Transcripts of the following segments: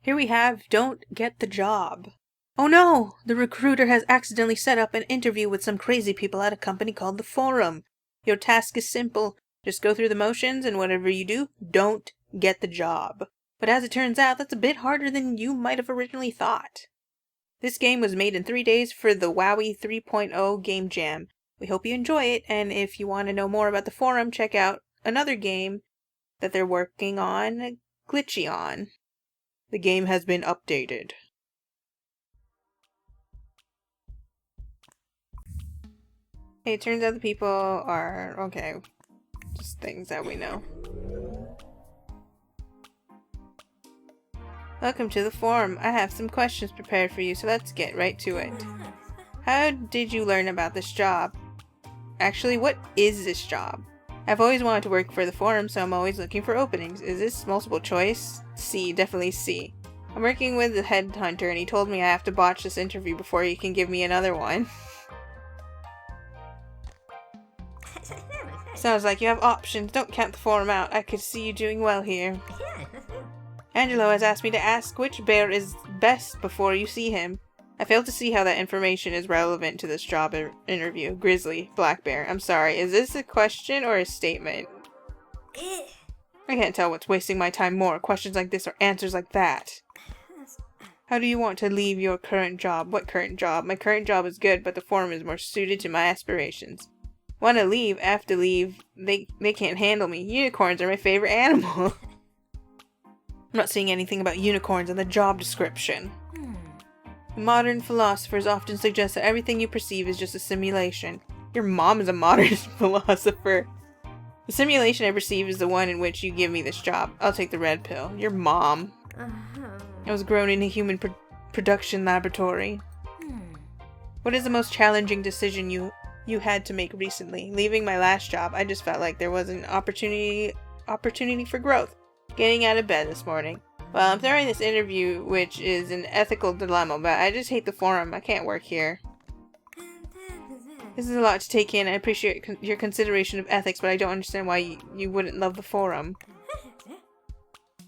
Here we have don't get the job. Oh no! The recruiter has accidentally set up an interview with some crazy people at a company called the Forum. Your task is simple. Just go through the motions, and whatever you do, don't get the job. But as it turns out, that's a bit harder than you might have originally thought. This game was made in 3 days for the WoWie 3.0 Game Jam. We hope you enjoy it, and if you want to know more about the Forum, check out another game that they're working on, Glitchy on. The game has been updated. Hey, it turns out the people are, okay, just things that we know. Welcome to the forum. I have some questions prepared for you, so let's get right to it. How did you learn about this job? Actually, what is this job? I've always wanted to work for the forum, so I'm always looking for openings. Is this multiple choice? C, definitely C. I'm working with the headhunter, and he told me I have to botch this interview before he can give me another one. Sounds like you have options. Don't count the forum out. I could see you doing well here. Angelo has asked me to ask which bear is best before you see him. I failed to see how that information is relevant to this job interview. Grizzly, black bear. I'm sorry, is this a question or a statement? I can't tell what's wasting my time more, questions like this or answers like that. How do you want to leave your current job? What current job? My current job is good, but the forum is more suited to my aspirations. Want to leave? I have to leave. They can't handle me. Unicorns are my favorite animal. I'm not seeing anything about unicorns in the job description. Modern philosophers often suggest that everything you perceive is just a simulation. Your mom is a modern philosopher. The simulation I perceive is the one in which you give me this job. I'll take the red pill. Your mom. I was grown in a human production laboratory. What is the most challenging decision you had to make recently? Leaving my last job, I just felt like there was an opportunity for growth. Getting out of bed this morning. Well, I'm throwing this interview, which is an ethical dilemma, but I just hate the forum. I can't work here. This is a lot to take in. I appreciate your consideration of ethics, but I don't understand why you wouldn't love the forum.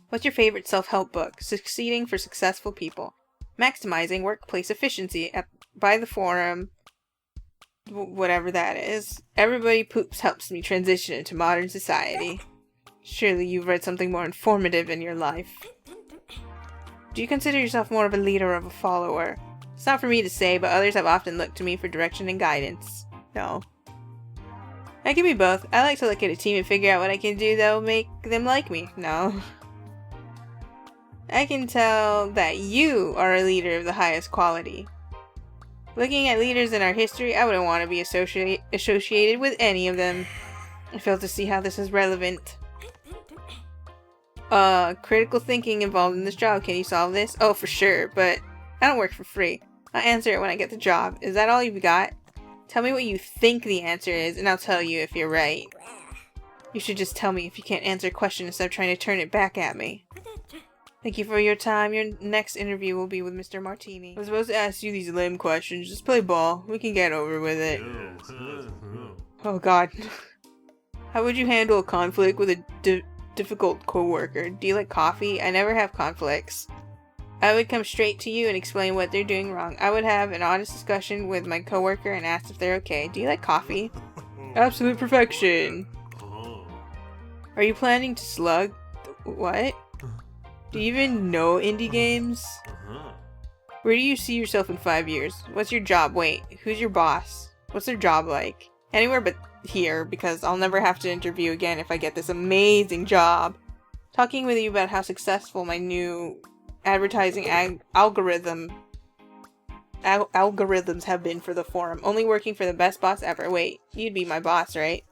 What's your favorite self-help book? Succeeding for Successful People. Maximizing Workplace Efficiency by the forum. Whatever that is. Everybody Poops helps me transition into modern society. Surely you've read something more informative in your life. Do you consider yourself more of a leader or of a follower? It's not for me to say, but others have often looked to me for direction and guidance. No. I can be both. I like to look at a team and figure out what I can do that will make them like me. No. I can tell that you are a leader of the highest quality. Looking at leaders in our history, I wouldn't want to be associated with any of them. I fail to see how this is relevant. Critical thinking involved in this job. Can you solve this? Oh, for sure, but I don't work for free. I'll answer it when I get the job. Is that all you've got? Tell me what you think the answer is, and I'll tell you if you're right. You should just tell me if you can't answer a question instead of trying to turn it back at me. Thank you for your time. Your next interview will be with Mr. Martini. I was supposed to ask you these lame questions. Just play ball. We can get over with it. Oh god. How would you handle a conflict with a difficult coworker? Do you like coffee? I never have conflicts. I would come straight to you and explain what they're doing wrong. I would have an honest discussion with my coworker and ask if they're okay. Do you like coffee? Absolute perfection. Are you planning to slug? What? Do you even know indie games? Where do you see yourself in 5 years? What's your job? Wait, who's your boss? What's their job like? Anywhere but here, because I'll never have to interview again if I get this amazing job. Talking with you about how successful my new advertising algorithms have been for the forum. Only working for the best boss ever. Wait, you'd be my boss, right?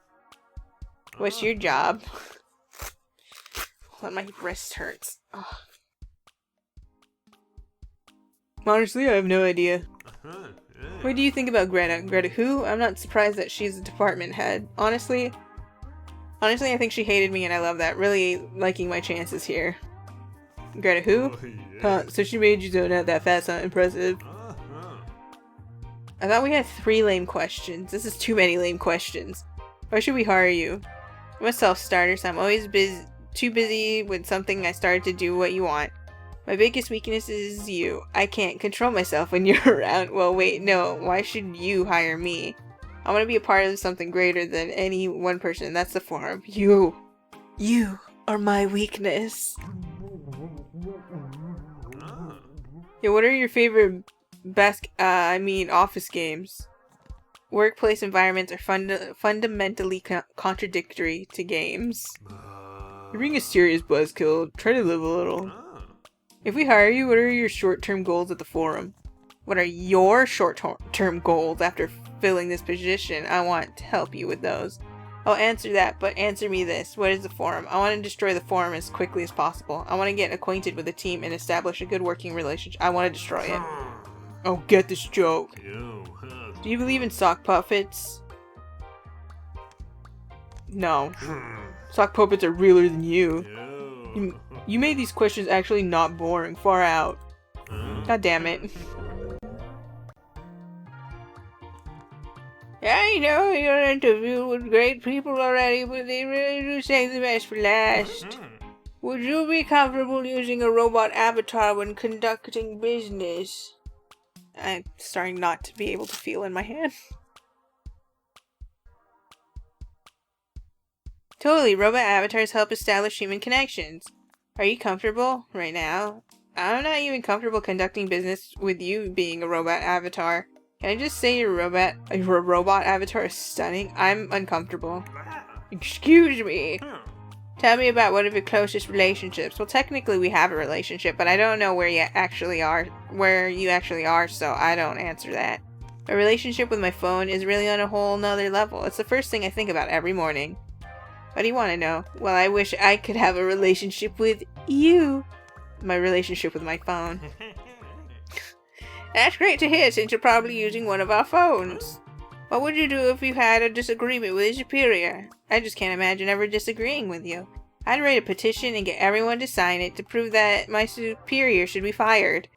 What's your job? Hold on, my wrist hurts. Ugh. Honestly, I have no idea. What do you think about Greta? Greta who? I'm not surprised that she's a department head. Honestly, I think she hated me and I love that. Really liking my chances here. Greta who? Huh, so she made you zone out that fast, huh? Impressive. I thought we had 3 lame questions. This is too many lame questions. Why should we hire you? I'm a self-starter, so I'm always too busy with something I started to do what you want. My biggest weakness is you. I can't control myself when you're around. Well, wait, no. Why should you hire me? I want to be a part of something greater than any one person. That's the forum. You. You are my weakness. Yeah, what are your favorite office games? Workplace environments are fundamentally contradictory to games. You're being a serious buzzkill. Try to live a little. If we hire you, what are your short-term goals at the forum? What are your short-term goals after filling this position? I want to help you with those. I'll answer that, but answer me this. What is the forum? I want to destroy the forum as quickly as possible. I want to get acquainted with the team and establish a good working relationship. I want to destroy it. Oh, get this joke. Do you believe in sock puppets? No. Sock puppets are realer than you. You made these questions actually not boring. Far out. God damn it. I know you're interviewed with great people already, but they really do save the best for last. Would you be comfortable using a robot avatar when conducting business? I'm starting not to be able to feel in my hand. Totally, robot avatars help establish human connections. Are you comfortable right now? I'm not even comfortable conducting business with you being a robot avatar. Can I just say your robot avatar is stunning? I'm uncomfortable. Excuse me. Tell me about one of your closest relationships. Well, technically we have a relationship, but I don't know where you actually are, so I don't answer that. My relationship with my phone is really on a whole nother level. It's the first thing I think about every morning. What do you want to know? Well, I wish I could have a relationship with you. My relationship with my phone. That's great to hear, since you're probably using one of our phones. What would you do if you had a disagreement with a superior? I just can't imagine ever disagreeing with you. I'd write a petition and get everyone to sign it to prove that my superior should be fired.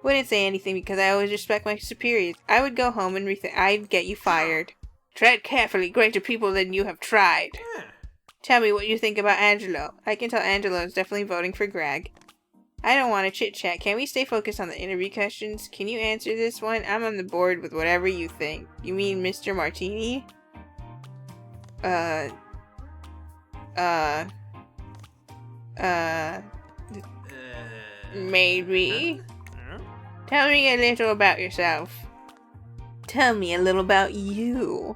Wouldn't say anything because I always respect my superiors. I would go home and I'd get you fired. Tread carefully, greater people than you have tried. Tell me what you think about Angelo. I can tell Angelo is definitely voting for Greg. I don't want to chit-chat. Can we stay focused on the interview questions? Can you answer this one? I'm on the board with whatever you think. You mean Mr. Martini? Maybe. Tell me a little about yourself. Tell me a little about you.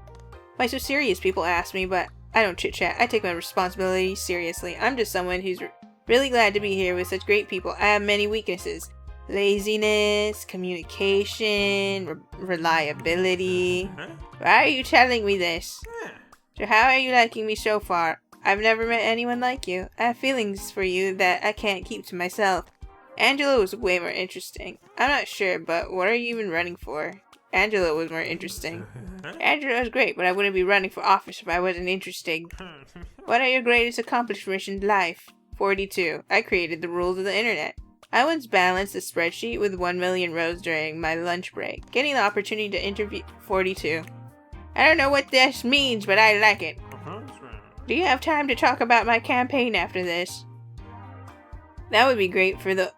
Why so serious, people ask me, but I don't chit-chat. I take my responsibilities seriously. I'm just someone who's really glad to be here with such great people. I have many weaknesses. Laziness, communication, reliability. Why are you telling me this? So how are you liking me so far? I've never met anyone like you. I have feelings for you that I can't keep to myself. Angelo was way more interesting. I'm not sure, but what are you even running for? Angelo was more interesting. Angelo was great, but I wouldn't be running for office if I wasn't interesting. What are your greatest accomplishments in life? 42. I created the rules of the internet. I once balanced a spreadsheet with 1 million rows during my lunch break, getting the opportunity to interview 42. I don't know what this means, but I like it. Do you have time to talk about my campaign after this? That would be great for the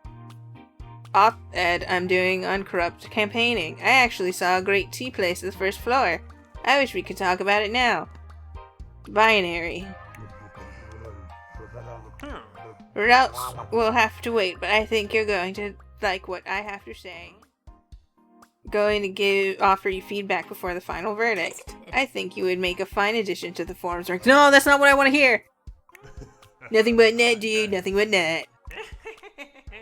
op-ed I'm doing on corrupt campaigning. I actually saw a great tea place at the first floor. I wish we could talk about it now. Binary. Or else we'll have to wait, but I think you're going to like what I have to say. Going to offer you feedback before the final verdict. I think you would make a fine addition to the forums. No, that's not what I want to hear! Nothing but net, dude. Nothing but net.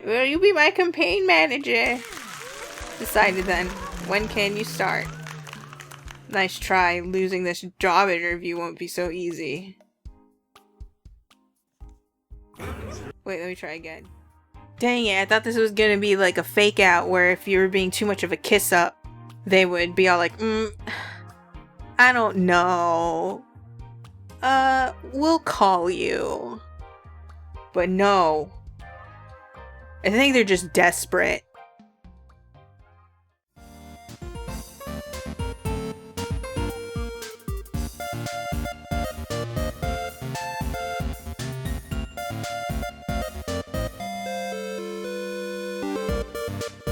Will you be my campaign manager? Decided then. When can you start? Nice try. Losing this job interview won't be so easy. Wait, let me try again. Dang it, I thought this was gonna be like a fake out where if you were being too much of a kiss up, they would be all like, I don't know. We'll call you. But no. I think they're just desperate. you.